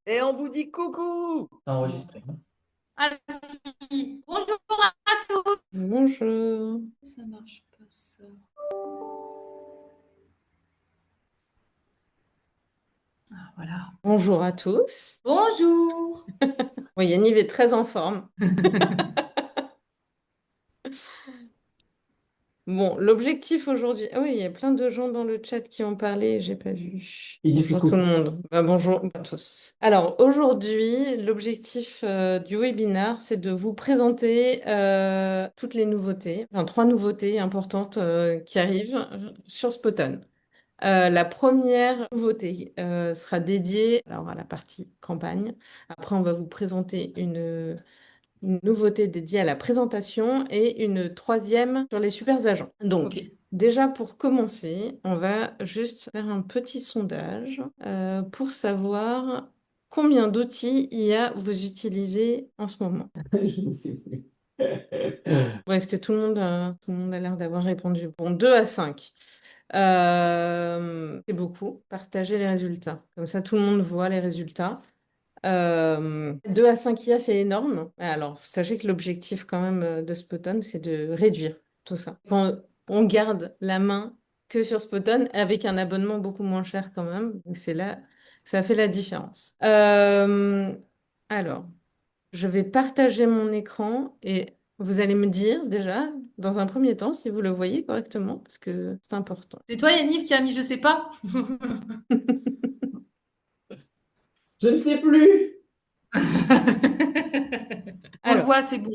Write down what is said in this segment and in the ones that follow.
Et on vous dit coucou! Enregistré. Allez-y. Bonjour à tous. Bonjour. Ça marche pas ça. Ah, voilà. Bonjour à tous. Bonjour. Bon, Yaniv est très en forme. Bon, l'objectif aujourd'hui. Ah oui, il y a plein de gens dans le chat qui ont parlé, j'ai pas vu. Il dit Bonjour tout coucou. le monde. Bonjour à tous. Alors aujourd'hui, l'objectif du webinaire, c'est de vous présenter toutes les nouveautés, enfin trois nouveautés importantes qui arrivent sur Spoton. La première nouveauté sera dédiée alors, à la partie campagne. Après, on va vous présenter une nouveauté dédiée à la présentation et une troisième sur les super agents. Donc, Ok. déjà pour commencer, on va juste faire un petit sondage pour savoir combien d'outils IA vous utilisez en ce moment. Je ne sais plus. Bon, est-ce que tout le monde a l'air d'avoir répondu? Bon, 2 à 5. C'est beaucoup. Partagez les résultats. Comme ça, tout le monde voit les résultats. 2 à 5 IA, c'est énorme. Alors, sachez que l'objectif quand même de Spoton, c'est de réduire tout ça. Quand on garde la main que sur Spoton avec un abonnement beaucoup moins cher quand même. Donc, c'est là que ça fait la différence. Alors, je vais partager mon écran et vous allez me dire déjà, dans un premier temps, si vous le voyez correctement, parce que c'est important. C'est toi, Yannick, qui a mis je sais pas? Je ne sais plus. On le Alors, voit, c'est bon.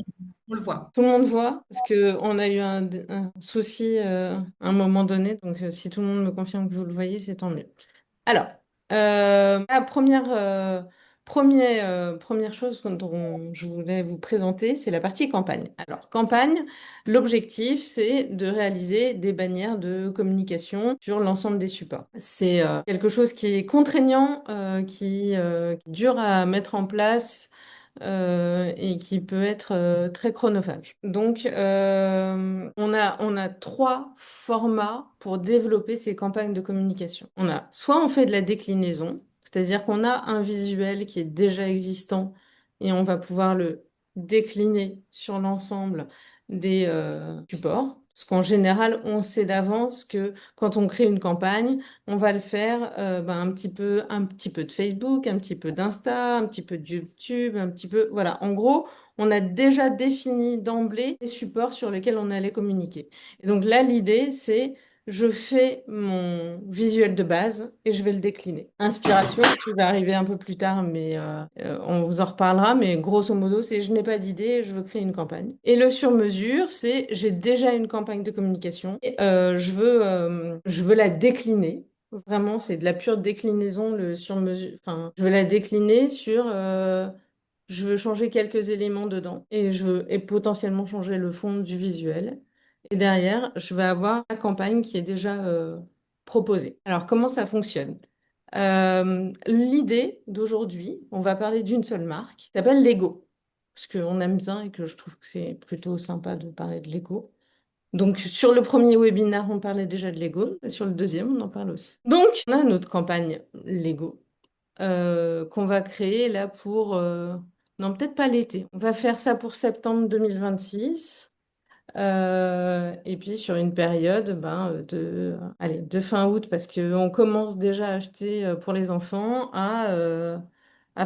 On le voit. tout le monde voit, parce qu'on a eu un souci à un moment donné, donc si tout le monde me confirme que vous le voyez, c'est tant mieux. Alors, la première chose dont je voulais vous présenter, c'est la partie campagne. Alors, campagne, l'objectif, c'est de réaliser des bannières de communication sur l'ensemble des supports. C'est quelque chose qui est contraignant, qui est dur à mettre en place et qui peut être très chronophage. Donc, on a trois formats pour développer ces campagnes de communication. Soit on fait de la déclinaison, c'est-à-dire qu'on a un visuel qui est déjà existant et on va pouvoir le décliner sur l'ensemble des supports. Parce qu'en général, on sait d'avance que quand on crée une campagne, on va le faire un petit peu de Facebook, un petit peu d'Insta, un petit peu de YouTube, un petit peu. Voilà. En gros, on a déjà défini d'emblée les supports sur lesquels on allait communiquer. Et donc là, l'idée, c'est je fais mon visuel de base et je vais le décliner. Inspiration, qui va arriver un peu plus tard, mais on vous en reparlera. Mais grosso modo, c'est je n'ai pas d'idée, je veux créer une campagne. Et le sur-mesure, c'est j'ai déjà une campagne de communication et je veux la décliner. Vraiment, c'est de la pure déclinaison, le sur-mesure. Enfin, je veux la décliner sur. Je veux changer quelques éléments dedans et potentiellement changer le fond du visuel. Et derrière, je vais avoir la campagne qui est déjà proposée. Alors, comment ça fonctionne? L'idée d'aujourd'hui, on va parler d'une seule marque, qui s'appelle Lego. Parce qu'on aime bien et que je trouve que c'est plutôt sympa de parler de Lego. Donc, sur le premier webinaire, on parlait déjà de Lego. Et sur le deuxième, on en parle aussi. Donc, on a notre campagne Lego qu'on va créer là pour... non, peut-être pas l'été. On va faire ça pour septembre 2026. Et puis sur une période de fin août, parce qu'on commence déjà à acheter pour les enfants à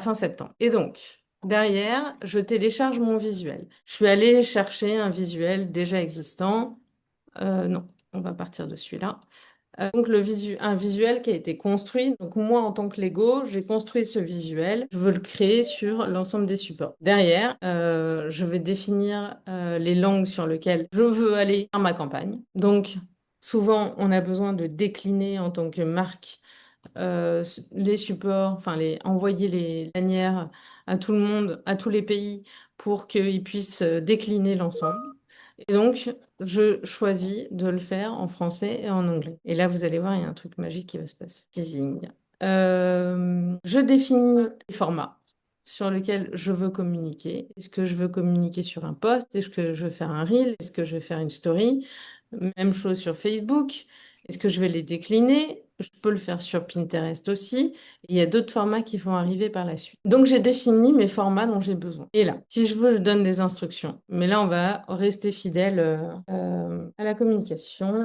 fin septembre. Et donc, derrière, je télécharge mon visuel. Je suis allée chercher un visuel déjà existant. Non, on va partir de celui-là. Donc un visuel qui a été construit. Donc moi, en tant que Lego, j'ai construit ce visuel. Je veux le créer sur l'ensemble des supports. Derrière, je vais définir les langues sur lesquelles je veux aller faire ma campagne. Donc souvent, on a besoin de décliner en tant que marque les supports, enfin envoyer les bannières à tout le monde, à tous les pays pour qu'ils puissent décliner l'ensemble. Et donc, je choisis de le faire en français et en anglais. Et là, vous allez voir, il y a un truc magique qui va se passer. Teasing. Je définis les formats sur lesquels je veux communiquer. Est-ce que je veux communiquer sur un post? Est-ce que je veux faire un reel? Est-ce que je vais faire une story? Même chose sur Facebook. Est-ce que je vais les décliner? Je peux le faire sur Pinterest aussi. Il y a d'autres formats qui vont arriver par la suite. Donc, j'ai défini mes formats dont j'ai besoin. Et là, si je veux, je donne des instructions. Mais là, on va rester fidèle à la communication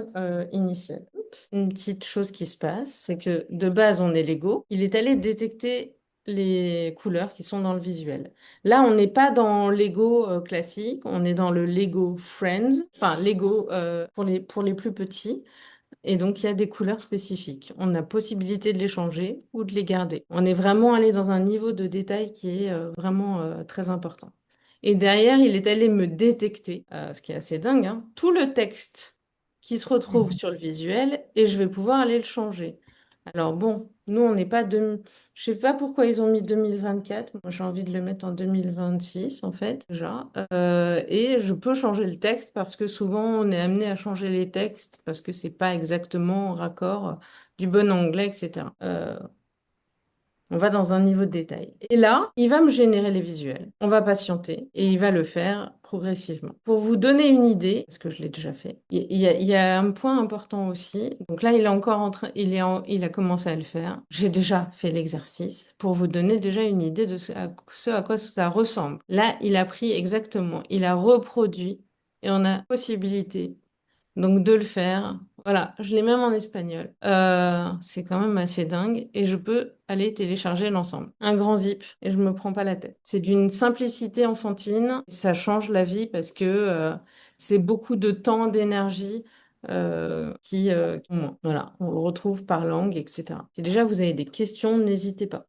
initiale. Oups. Une petite chose qui se passe, c'est que de base, on est Lego. Il est allé détecter les couleurs qui sont dans le visuel. Là, on n'est pas dans Lego classique, on est dans le Lego Friends, enfin Lego pour les plus petits. Et donc, il y a des couleurs spécifiques. On a possibilité de les changer ou de les garder. On est vraiment allé dans un niveau de détail qui est vraiment très important. Et derrière, il est allé me détecter, ce qui est assez dingue, hein, tout le texte qui se retrouve sur le visuel et je vais pouvoir aller le changer. Alors bon, nous, on n'est pas de... Je sais pas pourquoi ils ont mis 2024. Moi, j'ai envie de le mettre en 2026, en fait, déjà. Et je peux changer le texte parce que souvent, on est amené à changer les textes parce que c'est pas exactement en raccord du bon anglais, etc. On va dans un niveau de détail. Et là, il va me générer les visuels. On va patienter et il va le faire progressivement. Pour vous donner une idée, parce que je l'ai déjà fait, il y a un point important aussi. Donc là, il est encore en train, il a commencé à le faire. J'ai déjà fait l'exercice pour vous donner déjà une idée de ce à quoi ça ressemble. Là, il a pris exactement, il a reproduit et on a possibilité donc de le faire. Voilà, je l'ai même en espagnol. C'est quand même assez dingue. Et je peux aller télécharger l'ensemble. Un grand zip et je me prends pas la tête. C'est d'une simplicité enfantine. Ça change la vie parce que c'est beaucoup de temps, d'énergie. Voilà, on le retrouve par langue, etc. Si déjà vous avez des questions, n'hésitez pas.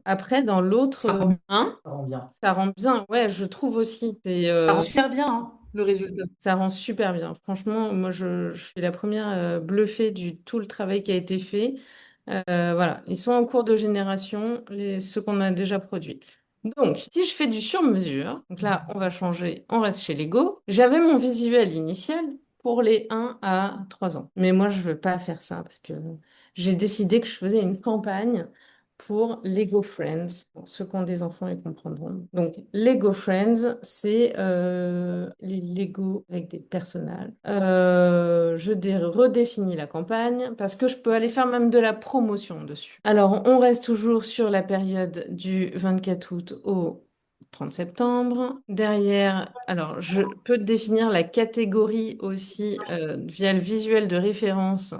Après, dans l'autre, hein, Ça rend bien. ça rend bien. Ouais, je trouve aussi. Ça rend super bien, hein, le résultat. Ça rend super bien. Franchement, moi, je suis la première bluffée du tout le travail qui a été fait. Voilà, ils sont en cours de génération, ceux qu'on a déjà produits. Donc, si je fais du sur-mesure, donc là, on va changer, on reste chez Lego. J'avais mon visuel initial pour les 1 à 3 ans. Mais moi, je veux pas faire ça parce que j'ai décidé que je faisais une campagne pour Lego Friends. Bon, ceux qui ont des enfants, ils comprendront. Donc, Lego Friends, c'est les Lego avec des personnages. Redéfinis la campagne parce que je peux aller faire même de la promotion dessus. Alors, on reste toujours sur la période du 24 août au 30 septembre. Derrière, alors, je peux définir la catégorie aussi via le visuel de référence.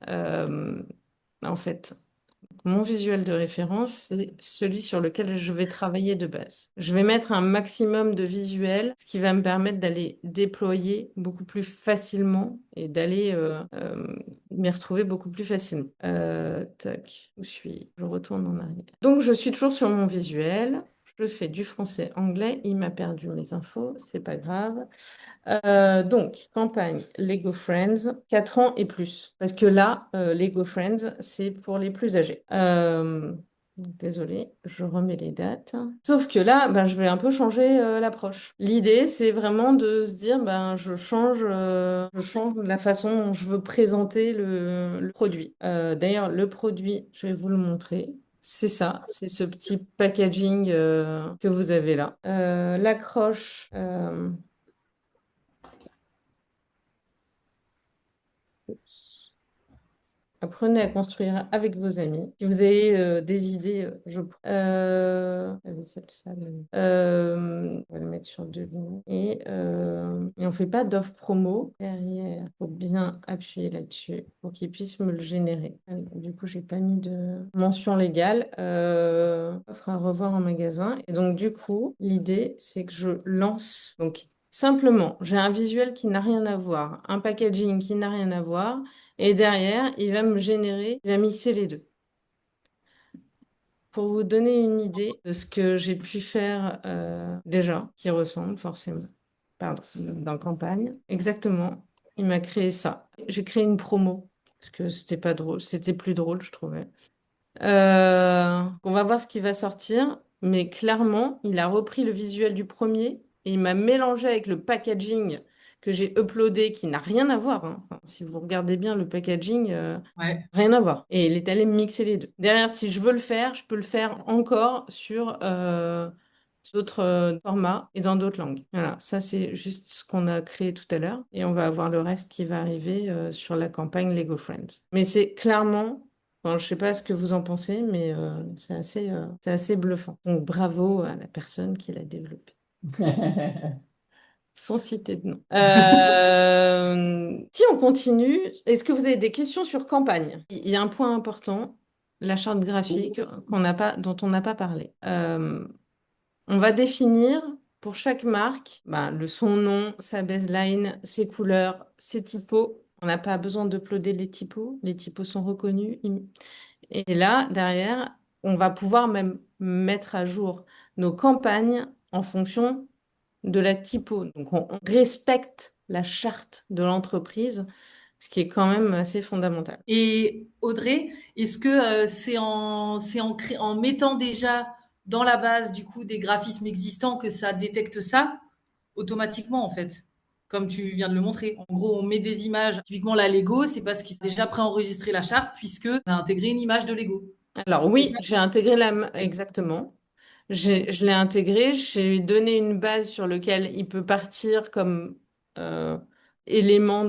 Euh, En fait, mon visuel de référence, c'est celui sur lequel je vais travailler de base. Je vais mettre un maximum de visuels, ce qui va me permettre d'aller déployer beaucoup plus facilement et d'aller m'y retrouver beaucoup plus facilement. Tac, où suis-je? Je retourne en arrière. Donc, je suis toujours sur mon visuel. Je fais du français-anglais. Il m'a perdu mes infos, c'est pas grave. Donc, campagne Lego Friends, 4 ans et plus. Parce que là, Lego Friends, c'est pour les plus âgés. Désolée, je remets les dates. Sauf que là, ben, je vais un peu changer l'approche. L'idée, c'est vraiment de se dire, ben, je change la façon dont je veux présenter le produit. D'ailleurs, le produit, je vais vous le montrer. C'est ça, c'est ce petit packaging que vous avez là. L'accroche. Apprenez à construire avec vos amis. Si vous avez des idées, ah oui, on va le mettre sur 2 lignes. Et on ne fait pas d'offre promo derrière. Il faut bien appuyer là-dessus pour qu'il puisse me le générer. Ah oui, du coup, j'ai pas mis de mention légale. Offre à revoir en magasin. Et donc, du coup, l'idée, c'est que je lance. Donc, simplement, j'ai un visuel qui n'a rien à voir, un packaging qui n'a rien à voir. Et derrière, il va me générer, il va mixer les deux. Pour vous donner une idée de ce que j'ai pu faire déjà, qui ressemble forcément, pardon, dans campagne, exactement, il m'a créé ça. J'ai créé une promo, parce que c'était pas drôle, c'était plus drôle, je trouvais. On va voir ce qui va sortir, mais clairement, il a repris le visuel du premier et il m'a mélangé avec le packaging que j'ai uploadé, qui n'a rien à voir, hein. Enfin, si vous regardez bien le packaging, Ouais. rien à voir. Et il est allé mixer les deux. Derrière, si je veux le faire, je peux le faire encore sur d'autres formats et dans d'autres langues. Voilà, ça c'est juste ce qu'on a créé tout à l'heure et on va avoir le reste qui va arriver sur la campagne Lego Friends. Mais c'est clairement, bon, je sais pas ce que vous en pensez, mais c'est assez bluffant. Donc bravo à la personne qui l'a développé. Sans citer de nom. Si on continue, est-ce que vous avez des questions sur campagne? Il y a un point important, la charte graphique dont on n'a pas parlé. On va définir pour chaque marque son nom, sa baseline, ses couleurs, ses typos. On n'a pas besoin d'uploader les typos sont reconnus. Et là, derrière, on va pouvoir même mettre à jour nos campagnes en fonction de la typo. Donc, on respecte la charte de l'entreprise, ce qui est quand même assez fondamental. Et Audrey, est-ce que en mettant déjà dans la base du coup des graphismes existants que ça détecte ça automatiquement en fait, comme tu viens de le montrer. En gros, on met des images. Typiquement, la Lego, c'est parce qu'ils ont déjà préenregistré la charte puisque on a intégré une image de Lego. Alors C'est oui, ça? j'ai intégré exactement. Je l'ai intégré, j'ai donné une base sur laquelle il peut partir comme euh, élément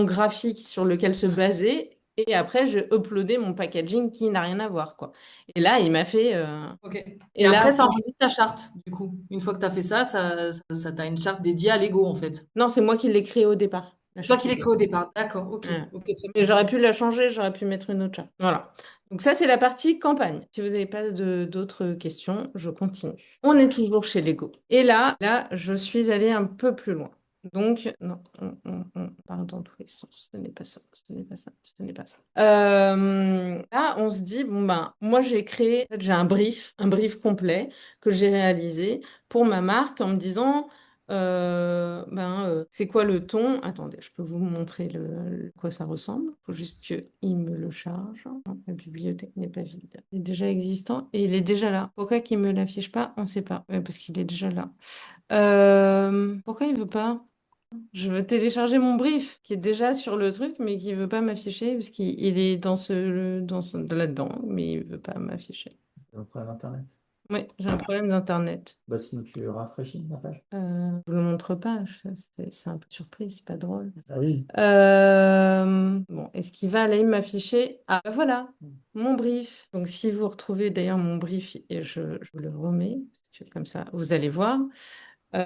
graphique sur lequel se baser. Et après, j'ai uploadé mon packaging qui n'a rien à voir, quoi. Et là, il m'a fait. Ok. Et Et là, après, ça enregistre ta charte, du coup. Une fois que tu as fait ça, ça t'a une charte dédiée à Lego, en fait. non, c'est moi qui l'ai créé au départ, la C'est toi charte. qui l'as créé au départ. D'accord, ok. Ouais. Ok, très Mais bien. j'aurais pu la changer, j'aurais pu mettre une autre charte. Voilà. Donc ça, c'est la partie campagne. Si vous n'avez pas d'autres questions, je continue. On est toujours chez Lego. Et là, je suis allée un peu plus loin. Donc, non, on part dans tous les sens. Ce n'est pas ça, ce n'est pas ça, ce n'est pas ça. Là, on se dit, bon ben, moi j'ai créé, en fait, j'ai un brief complet que j'ai réalisé pour ma marque en me disant, c'est quoi le ton? Attendez, je peux vous montrer quoi ça ressemble. Il faut juste qu'il me le charge. Non, la bibliothèque n'est pas vide. Il est déjà existant et il est déjà là. Pourquoi qu'il me l'affiche pas? On ne sait pas. Ouais, parce qu'il est déjà là. Pourquoi il veut pas? Je veux télécharger mon brief qui est déjà sur le truc, mais qui veut pas m'afficher parce qu'il est là-dedans, mais il veut pas m'afficher. Un problème Internet. Oui, j'ai un problème d'internet. Bah, sinon, tu rafraîchis la page. Je vous le montre pas, c'est un peu surprise, c'est pas drôle. Ah oui. Bon, est-ce qu'il va aller m'afficher? Ah, bah voilà, mon brief. Donc, si vous retrouvez d'ailleurs mon brief, et je vous le remets, parce que comme ça, vous allez voir.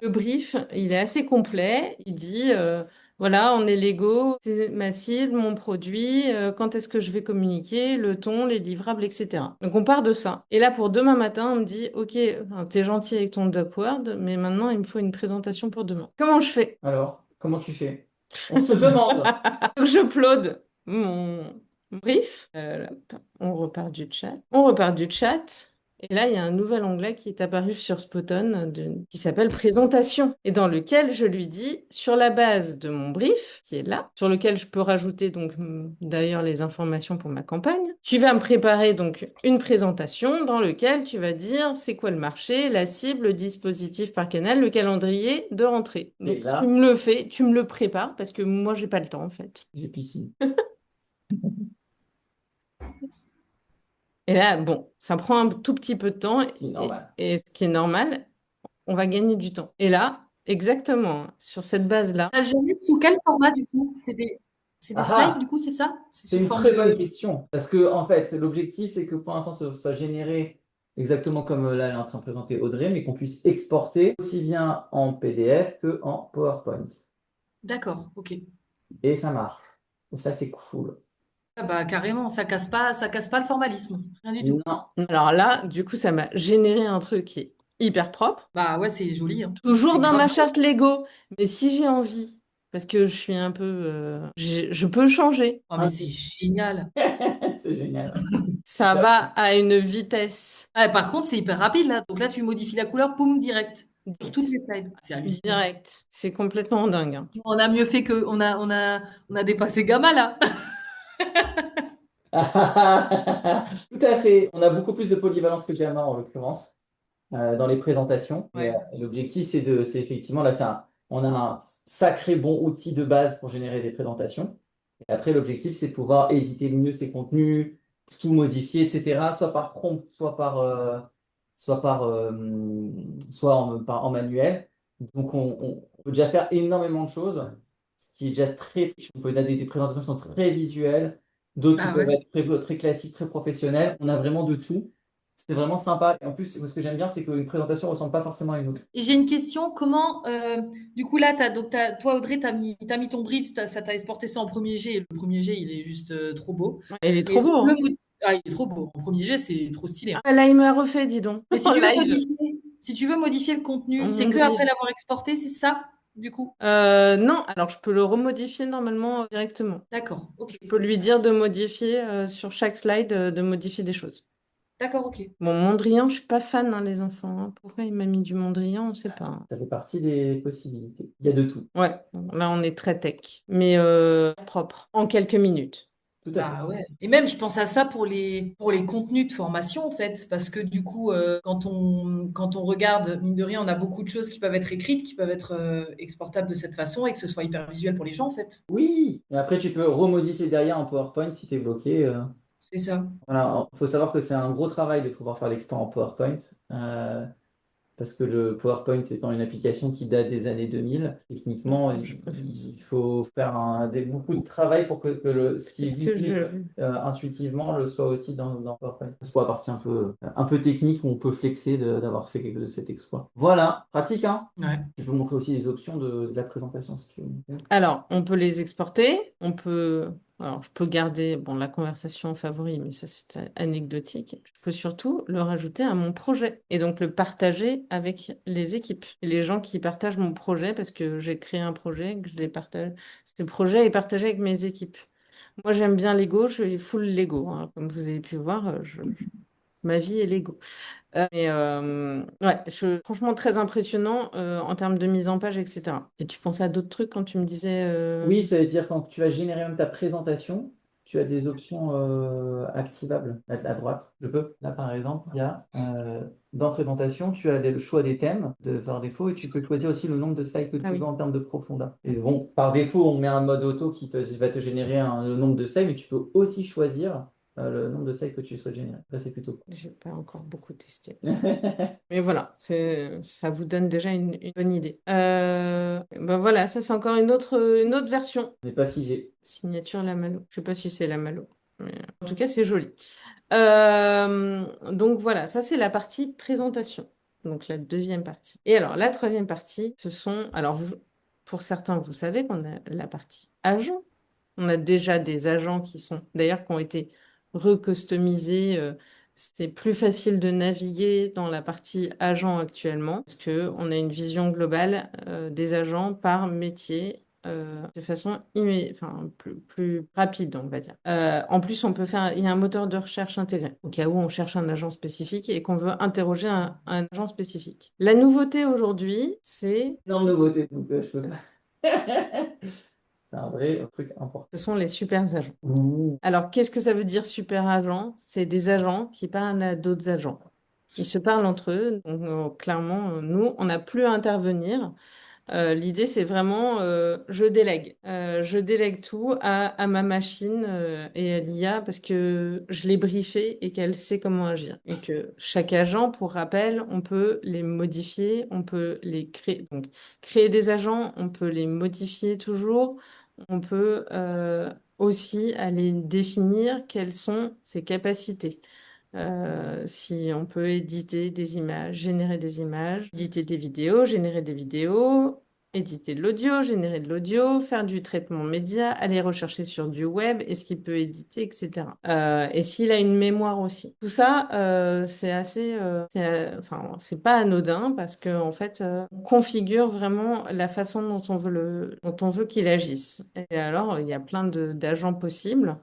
Le brief, il est assez complet. Il dit, voilà, on est Lego, c'est ma cible, mon produit, quand est-ce que je vais communiquer, le ton, les livrables, etc. Donc on part de ça. Et là, pour demain matin, on me dit, OK, enfin, t'es gentil avec ton Duckword, mais maintenant, il me faut une présentation pour demain. Comment je fais? Alors, comment tu fais? On se demande. Donc j'upload mon brief. Hop, on repart du chat. On repart du chat. Et là, il y a un nouvel onglet qui est apparu sur Spoton qui s'appelle Présentation et dans lequel je lui dis, sur la base de mon brief, qui est là, sur lequel je peux rajouter donc d'ailleurs les informations pour ma campagne, tu vas me préparer donc une présentation dans lequel tu vas dire c'est quoi le marché, la cible, le dispositif par canal, le calendrier de rentrée. Et Donc là, tu me le fais, tu me le prépares parce que moi, j'ai pas le temps en fait. j'ai piscine. Et là, bon, ça prend un tout petit peu de temps Ce qui est normal. et ce qui est normal, on va gagner du temps. Et là, exactement, sur cette base-là, Ça le génère sous quel format, du coup? C'est des Ah slides, ah! du coup, c'est ça? C'est C'est sous une forme très bonne de... question. Parce que, en fait, l'objectif, c'est que pour l'instant, ce soit généré exactement comme là, elle est en train de présenter Audrey, mais qu'on puisse exporter aussi bien en PDF que en PowerPoint. D'accord, ok. Et ça marche. Et ça, c'est cool. Ah bah, carrément, ça casse pas le formalisme. Rien du tout. Non. alors là, du coup, ça m'a généré un truc qui est hyper propre, Bah ouais, c'est joli, hein. toujours C'est dans grave ma beau. charte Lego. Mais si j'ai envie, parce que je suis un peu, je peux changer. Oh, mais c'est génial. C'est génial. Ça va à une vitesse Ah, par contre, c'est hyper rapide, là. Donc là, tu modifies la couleur, poum, direct. Sur toutes directe. les slides. C'est hallucinant. Direct. C'est complètement dingue, hein. On a mieux fait que... on a dépassé Gamma, là. Tout à fait. On a beaucoup plus de polyvalence que Gamma en l'occurrence dans les présentations. Et, Ouais. l'objectif, c'est effectivement là, on a un sacré bon outil de base pour générer des présentations. Et après, l'objectif, c'est de pouvoir éditer mieux ses contenus, tout modifier, etc. Soit par prompt, soit par soit en manuel. Donc, on peut déjà faire énormément de choses, ce qui est déjà très. On peut donner des présentations qui sont très visuelles, d'autres qui Ah peuvent ouais. être très classiques, très professionnelles. On a vraiment de tout. C'est vraiment sympa. Et en plus, ce que j'aime bien, c'est qu'une présentation ne ressemble pas forcément à une autre. Et j'ai une question, comment, du coup là, toi Audrey, t'as mis ton brief, ça t'a exporté ça en premier jet, et le premier jet, il est juste trop beau. Il est Mais trop si beau, tu veux, hein? ah, il est trop beau. En premier jet, c'est trop stylé, hein. Ah, là, il m'a refait, dis donc, Mais si en tu veux live. modifier, si tu veux modifier le contenu, Mon c'est que après drill. l'avoir exporté, c'est ça, du coup? Non, alors je peux le remodifier normalement directement. D'accord, ok. Je peux lui dire de modifier sur chaque slide, de modifier des choses. D'accord, ok. Bon, Mondrian, je suis pas fan, hein, les enfants, hein. Pourquoi il m'a mis du Mondrian, on sait pas, hein. Ça fait partie des possibilités. Il y a de tout. Ouais, là on est très tech, mais propre, en quelques minutes. Tout à fait. Bah ouais. Et même, je pense à ça pour les contenus de formation, en fait, parce que du coup, quand on regarde, mine de rien, on a beaucoup de choses qui peuvent être écrites, qui peuvent être exportables de cette façon et que ce soit hyper visuel pour les gens, en fait. Oui, et après tu peux remodifier derrière en PowerPoint si tu es bloqué. C'est ça. Voilà, il faut savoir que c'est un gros travail de pouvoir faire l'export en PowerPoint, parce que le PowerPoint étant une application qui date des années 2000, techniquement, Je peux faire ça. il faut faire beaucoup de travail pour que ce qui est Que visible je... intuitivement le soit aussi dans PowerPoint. C'est pour la partie un peu technique où on peut flexer d'avoir fait quelque de cet exploit. Voilà, pratique, hein? Ouais. Je peux montrer aussi les options de la présentation si tu veux. Alors, on peut les exporter, on peut... Alors, je peux garder bon, la conversation en favori, mais ça, c'est anecdotique. Je peux surtout le rajouter à mon projet et donc le partager avec les équipes et les gens qui partagent mon projet parce que j'ai créé un projet, que je les partage. Ce projet est partagé avec mes équipes. Moi, j'aime bien Lego, je suis full Lego, hein. Comme vous avez pu voir, ma vie est Lego. Ouais, franchement, très impressionnant en termes de mise en page, etc. Et tu pensais à d'autres trucs quand tu me disais... Oui, ça veut dire quand tu vas générer même ta présentation, tu as des options activables à droite. Je peux. Là, par exemple, il y a dans présentation, tu as le choix des thèmes par défaut et tu peux choisir aussi le nombre de slides que Ah tu veux oui. en termes de profondeur. Et bon, par défaut, on met un mode auto va te générer le nombre de slides, mais tu peux aussi choisir le nombre de slides que tu souhaites générer. Ça, c'est plutôt J'ai pas encore beaucoup testé. cool. Mais voilà, ça vous donne déjà une bonne idée. Ben voilà, ça c'est encore une autre version. On n'est pas figé. Signature Lamallo. Je sais pas si c'est Lamallo. Mais en tout cas, c'est joli. Donc voilà, ça c'est la partie présentation. Donc la deuxième partie. Et alors la troisième partie, ce sont... Alors pour certains, vous savez qu'on a la partie agent. On a déjà des agents qui sont, d'ailleurs, qui ont été recustomisés. C'est plus facile de naviguer dans la partie agent actuellement parce qu'on a une vision globale des agents par métier de façon enfin, plus rapide, on va dire. En plus, il y a un moteur de recherche intégré au cas où on cherche un agent spécifique et qu'on veut interroger un agent spécifique. La nouveauté aujourd'hui, c'est Énorme nouveauté, donc je peux pas. C'est un vrai truc important. ce sont les super agents. Ouh. Alors, qu'est-ce que ça veut dire super agent? C'est des agents qui parlent à d'autres agents. Ils se parlent entre eux. Donc, clairement, nous, on n'a plus à intervenir. L'idée, c'est vraiment, je délègue. Je délègue tout à ma machine et à l'IA parce que je l'ai briefée et qu'elle sait comment agir. Et que chaque agent, pour rappel, on peut les modifier, on peut les créer. Donc, créer des agents, on peut les modifier toujours. On peut aussi aller définir quelles sont ses capacités. Si on peut éditer des images, générer des images, éditer des vidéos, générer des vidéos, éditer de l'audio, générer de l'audio, faire du traitement média, aller rechercher sur du web, est-ce qu'il peut éditer, etc. Et s'il a une mémoire aussi. Tout ça, c'est assez, enfin, c'est pas anodin parce que en fait, on configure vraiment la façon dont dont on veut qu'il agisse. Et alors, il y a plein d'agents possibles.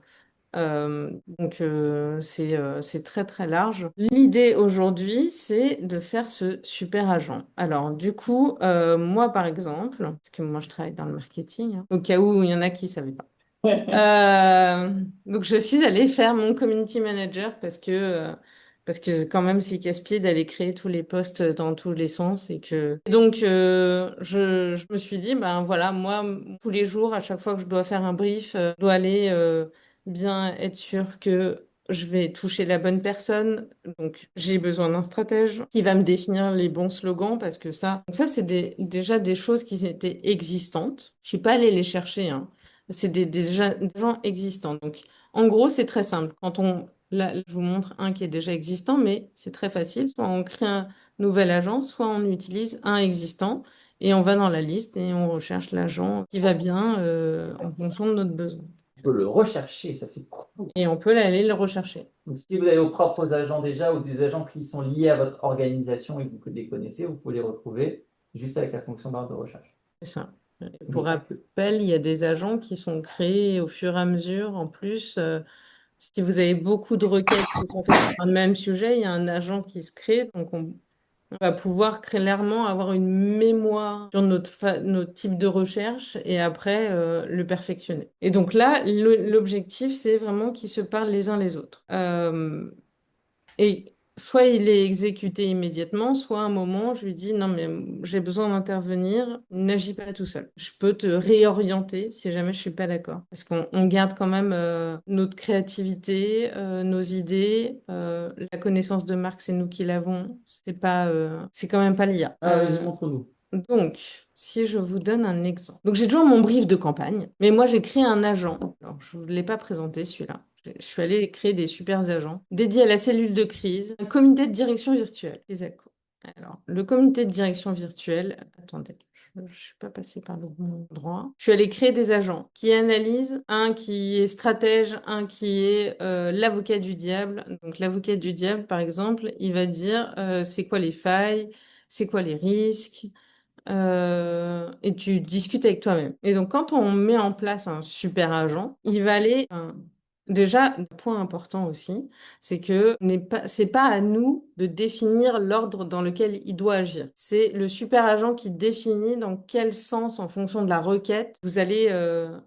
C'est très très large. L'idée aujourd'hui, c'est de faire ce super agent. Alors du coup, moi par exemple, parce que moi je travaille dans le marketing, hein, au cas où il y en a qui ne savaient pas. Donc je suis allée faire mon community manager parce que quand même c'est casse-pied d'aller créer tous les posts dans tous les sens et donc je me suis dit ben voilà moi tous les jours à chaque fois que je dois faire un brief je dois aller bien être sûr que je vais toucher la bonne personne. Donc, j'ai besoin d'un stratège qui va me définir les bons slogans parce que ça, c'est déjà des choses qui étaient existantes. Je suis pas allée les chercher, hein. C'est des gens existants. Donc, en gros, c'est très simple. Là, je vous montre un qui est déjà existant, mais c'est très facile. Soit on crée un nouvel agent, soit on utilise un existant et on va dans la liste et on recherche l'agent qui va bien en fonction de notre besoin. On peut le rechercher, ça c'est cool. Et on peut aller le rechercher. Donc, si vous avez vos propres agents déjà ou des agents qui sont liés à votre organisation et que vous les connaissez, vous pouvez les retrouver juste avec la fonction barre de recherche. C'est ça. Et Mais pour pas que. rappel, il y a des agents qui sont créés au fur et à mesure. En plus, si vous avez beaucoup de requêtes qui sont faites sur un même sujet, il y a un agent qui se crée. Donc, on va pouvoir clairement avoir une mémoire sur notre type de recherche et après le perfectionner. Et donc là, l'objectif, c'est vraiment qu'ils se parlent les uns les autres. Et soit il est exécuté immédiatement, soit à un moment, je lui dis, non, mais j'ai besoin d'intervenir, n'agis pas tout seul. Je peux te réorienter si jamais je suis pas d'accord. Parce qu'on garde quand même notre créativité, nos idées, la connaissance de marque, c'est nous qui l'avons. C'est quand même pas l'IA. Ah, vas-y, montre-nous. Donc, si je vous donne un exemple. Donc, j'ai toujours mon brief de campagne, mais moi, j'ai créé un agent. Alors, je ne vous l'ai pas présenté, celui-là. Je suis allée créer des super agents dédiés à la cellule de crise, un comité de direction virtuelle, les ACO. Alors, le comité de direction virtuelle, attendez, je ne suis pas passée par le bon endroit. Je suis allée créer des agents qui analysent, un qui est stratège, un qui est l'avocat du diable. Donc, l'avocat du diable, par exemple, il va dire c'est quoi les failles, c'est quoi les risques, et tu discutes avec toi-même. Et donc, quand on met en place un super agent, il va aller. Déjà, un point important aussi, c'est que c'est pas à nous de définir l'ordre dans lequel il doit agir. C'est le super agent qui définit dans quel sens, en fonction de la requête, vous allez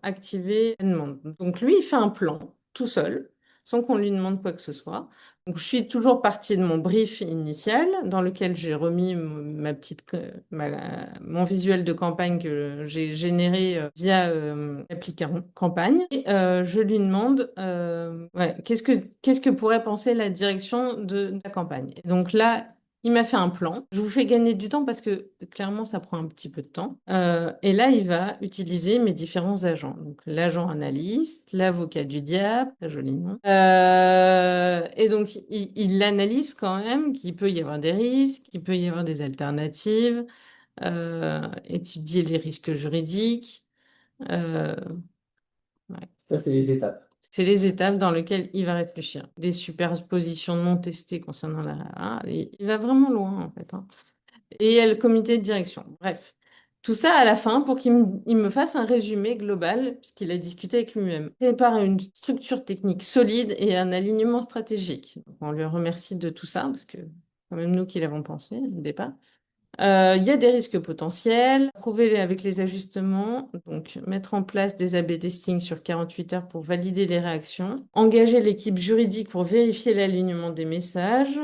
activer la demande. Donc, lui, il fait un plan tout seul, sans qu'on lui demande quoi que ce soit. Donc, je suis toujours partie de mon brief initial dans lequel j'ai remis mon visuel de campagne que j'ai généré via l'application campagne. Et je lui demande ouais, qu'est-ce que pourrait penser la direction de la campagne. Et donc là, il m'a fait un plan. Je vous fais gagner du temps parce que clairement, ça prend un petit peu de temps. Et là, il va utiliser mes différents agents. Donc, l'agent analyste, l'avocat du diable, très joli nom. Et donc, il analyse quand même qu'il peut y avoir des risques, qu'il peut y avoir des alternatives, étudier les risques juridiques. Euh, ouais. Ça, c'est les étapes. C'est les étapes dans lesquelles il va réfléchir. Des superpositions non testées concernant il va vraiment loin, en fait, hein. Et il y a le comité de direction. Bref. Tout ça à la fin pour qu'il me fasse un résumé global, puisqu'il a discuté avec lui-même. Prépare une structure technique solide et un alignement stratégique. Donc, on lui remercie de tout ça, parce que c'est quand même nous qui l'avons pensé au départ. Il y a des risques potentiels, prouver avec les ajustements, donc mettre en place des A/B testing sur 48 heures pour valider les réactions, engager l'équipe juridique pour vérifier l'alignement des messages,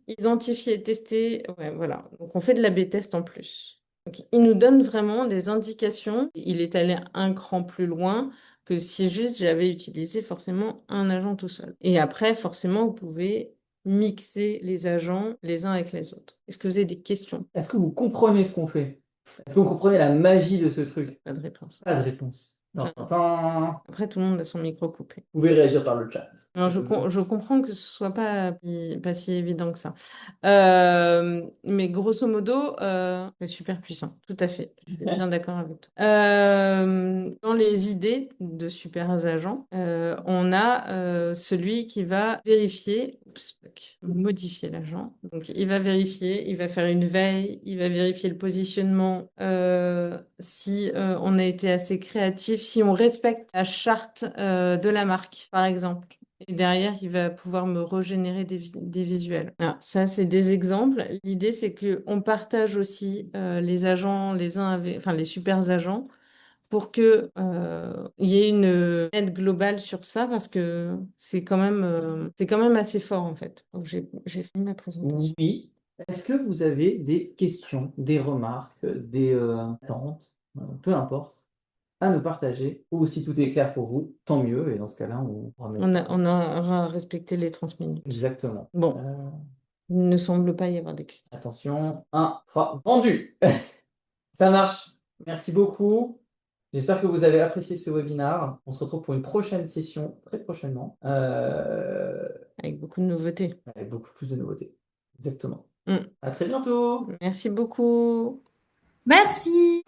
identifier et tester, ouais, voilà. Donc on fait de l'A/B test en plus. Donc, il nous donne vraiment des indications. Il est allé un cran plus loin que si juste j'avais utilisé forcément un agent tout seul. Et après, forcément, vous pouvez mixer les agents les uns avec les autres. Est-ce que vous avez des questions? Est-ce que vous comprenez ce qu'on fait? Est-ce que vous comprenez la magie de ce truc? Pas de réponse. Pas de réponse. Ah. Tintin. Après, tout le monde a son micro coupé. Vous pouvez réagir par le chat. Alors, je comprends que ce soit pas si évident que ça. Mais grosso modo, c'est super puissant. Tout à fait. Je suis bien d'accord avec toi. Dans les idées de super agents, on a celui qui va vérifier, modifier l'agent. Donc, il va vérifier, il va faire une veille, il va vérifier le positionnement, si on a été assez créatif, si on respecte la charte de la marque, par exemple. Et derrière, il va pouvoir me régénérer des visuels. Ah, ça, c'est des exemples. L'idée, c'est qu'on partage aussi les agents, enfin les super agents, pour que il y ait une aide globale sur ça, parce que c'est quand même assez fort, en fait. Donc, j'ai fini ma présentation. Oui. Est-ce que vous avez des questions, des remarques, des attentes, peu importe. à nous partager. Ou si tout est clair pour vous, tant mieux. Et dans ce cas-là, on pourra mettre. On aura respecté les 30 minutes. Exactement. Bon, il ne semble pas y avoir des questions. Attention, 1, 3, vendu! Ça marche. Merci beaucoup. J'espère que vous avez apprécié ce webinaire. On se retrouve pour une prochaine session très prochainement, Avec beaucoup de nouveautés. avec beaucoup plus de nouveautés. Exactement. Mm. À très bientôt. Merci beaucoup. Merci.